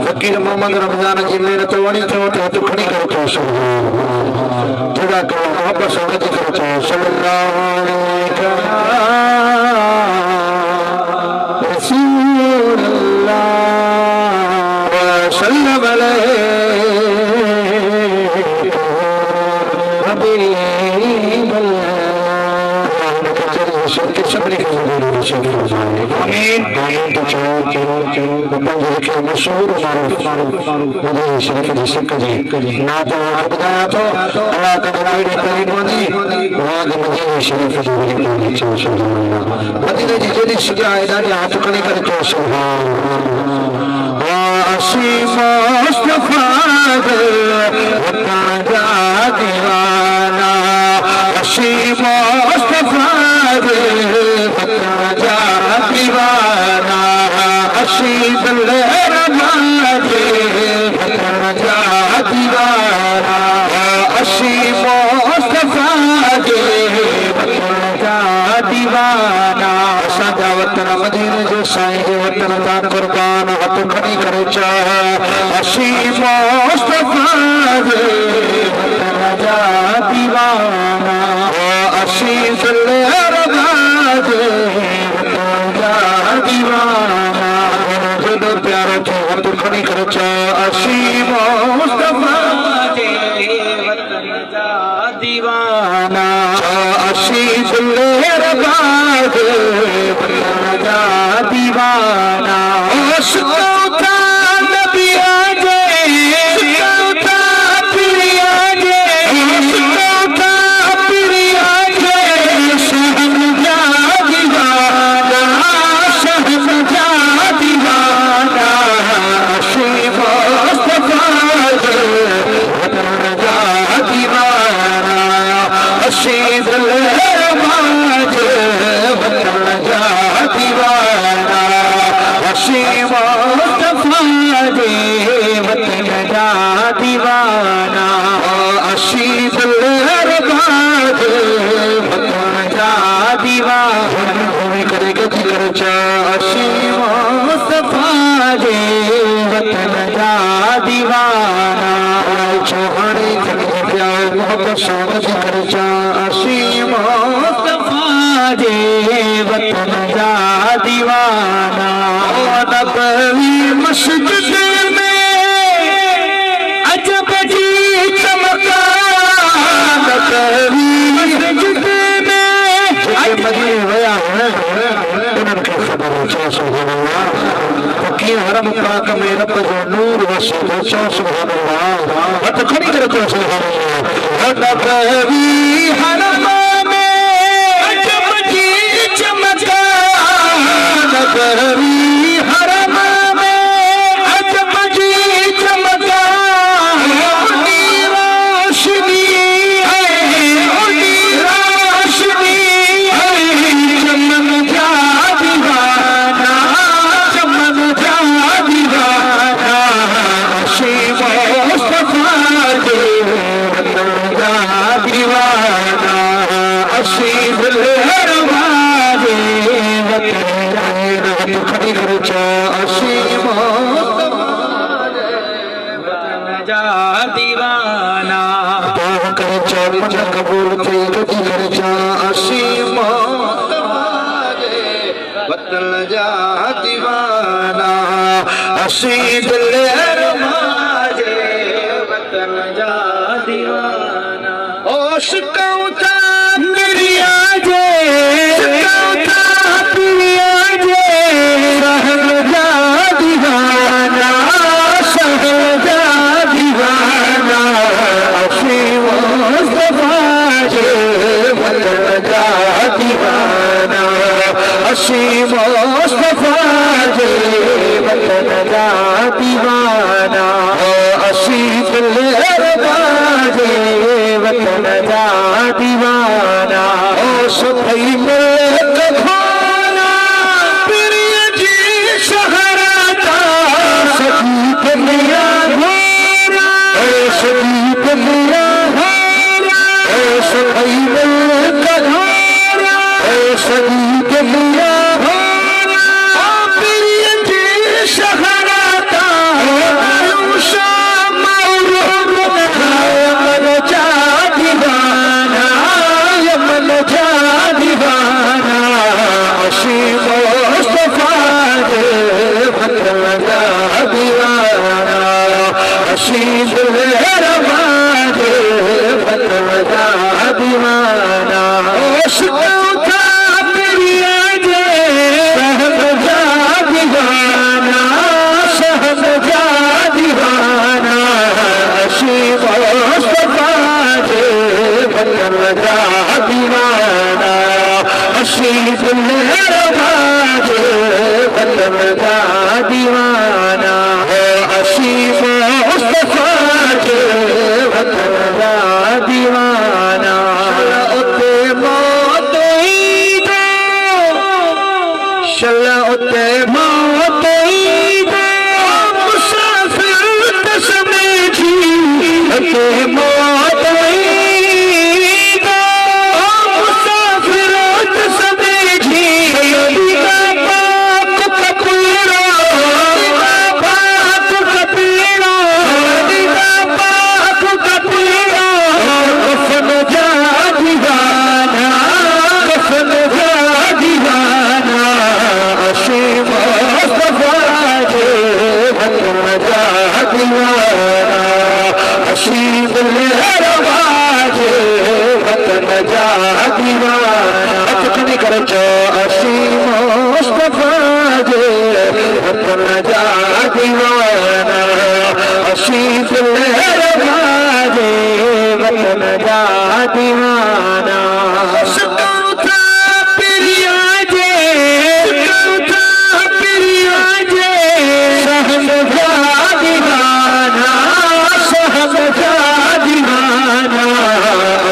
फकीर मोहम्मद रमजान जी मेहनत वणी तो हथ खणी करो थोड़ा करो मोहब्बत समझ करो सल्लल्लाहु अलैहि रसूलुल्लाह सल्लल्लाहु अलैहि आमीन तो मशहूर शरीफ जी सिख जी ना तो बताया तो अल्लाह का नबी करीम ने वहां के मदीने शरीफ जी ने चो सुभान मदीने जी जेडी सजाए दा हाथ खणी करे तो सुभान वासी मुस्तफा दे वतन दीवाना वासी मुस्तफा दे दीवाना अशीब लहराजे दीवाना अशीब मुस्तफा जे दीवाना साजा वतन मदीने जो साईं जे वतन ता कुर्बान हथ खणी करे चाह अशीब मुस्तफा जे दीवाना अशीब लहराजे दीवाना जो प्यारो थे हम तो खड़ी करो चा अशीब मुस्तफा जे वतन जा दीवाना अशीब लहराजे वतन जा दीवाना सुकौता नबी आजे सुकौता पीरी आजे सुकौता पीरी आजे शहन जा दीवाना अशीब लहराजे वतन जा दीवाना अशीब मुस्तफा जे वतन जा दीवाना अशीब लहराजे वतन जा दीवाना करे गति करे चा अशीब मुस्तफा जे वतन जा दीवाना चौहानी प्यार मोहब्बत समझ कर चा अशीब मुस्तफा जे वतन जा दीवाना नबवी मस्जिद में अजब जी चमका नबवी मस्जिद में मदीने वया उन्हनि खे ख़बर चा सुभान अल्लाह कीअं हरम पाक में रब जो नूर वसे थो चओ सुभान अल्लाह हथ खणी करे चओ सुभान अल्लाह नबवी हरम में अजब जी चमका नबवी हरम में अजब जी चमका उनी रोशनी है उनी रोशनी है चमन जा दीवाना चमन जा दीवाना अशीब मुस्तफा जे वतन जा दीवाना अशीब लहराजे वतन जा खड़ी करे चा अशीब वतन जा दीवाना दुआ करे चा मन कबूल थे गति करे चा अशीब वतन जा दीवाना अशीब लहराजे वतन जा दीवाना ओ सुकौता मेरी आजे सुकौता पीरी आजे सहल जा दीवाना सहल जा दीवाना अशीब मुस्तफा जे वतन जा दीवाना अशीब मुस्तफा जे वतन जा दीवाना अशीब लहराजे वतन जा दीवाना ओ सुखई मिलक भाना प्रिय जी सहराता सजी दुनिया घोरा सजी दुनिया घोरा सुखई मिलक घोरा सजी दुनिया घोरा प्रिय जी वतन का दीवाना है हसीब मुस्तफा जे वतन का दीवाना उते मौत ही दो शला उते मौत ही दो मुसाफिर तसमेठी उते मौत ही दो मुसाफिर तसमेठी दीवाना सुकौता पिरिया जे सुकौता पिरिया जे सहब का दीवाना सहब का दीवाना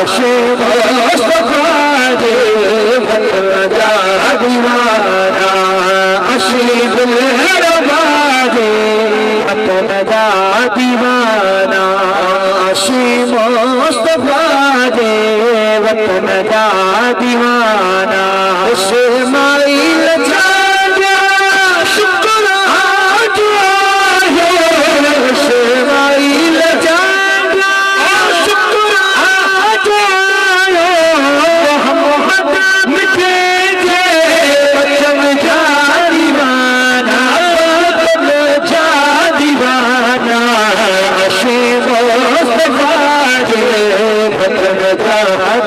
अशीब मुस्तफा जे वतन का दीवाना अशीब मुस्तफा जे वतन का दीवाना अशीब मुस्तफा जे वतन का दीवाना इस्माइल चाचा शुक्र आज आयो इस्माइल चाचा शुक्र आज आयो मोहम्मद मिटे जे वतन का दीवाना वतन का दीवाना अशीब मुस्तफा जे वतन का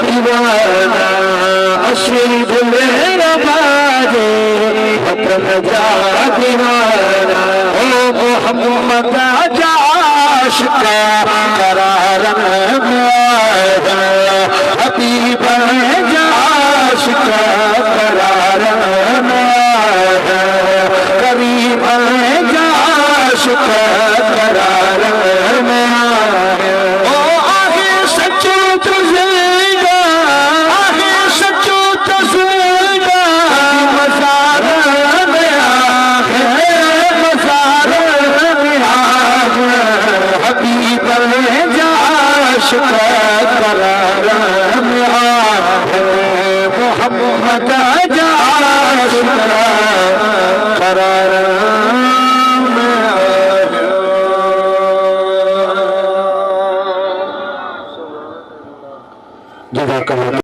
दीवाना अशीब मुस्तफा जे वतन का दीवाना ओ मोहम्मद जा आशिक करार में हबीब जा आशिक करार में करीम जा आशिक करार में मोहम्मद जा करार में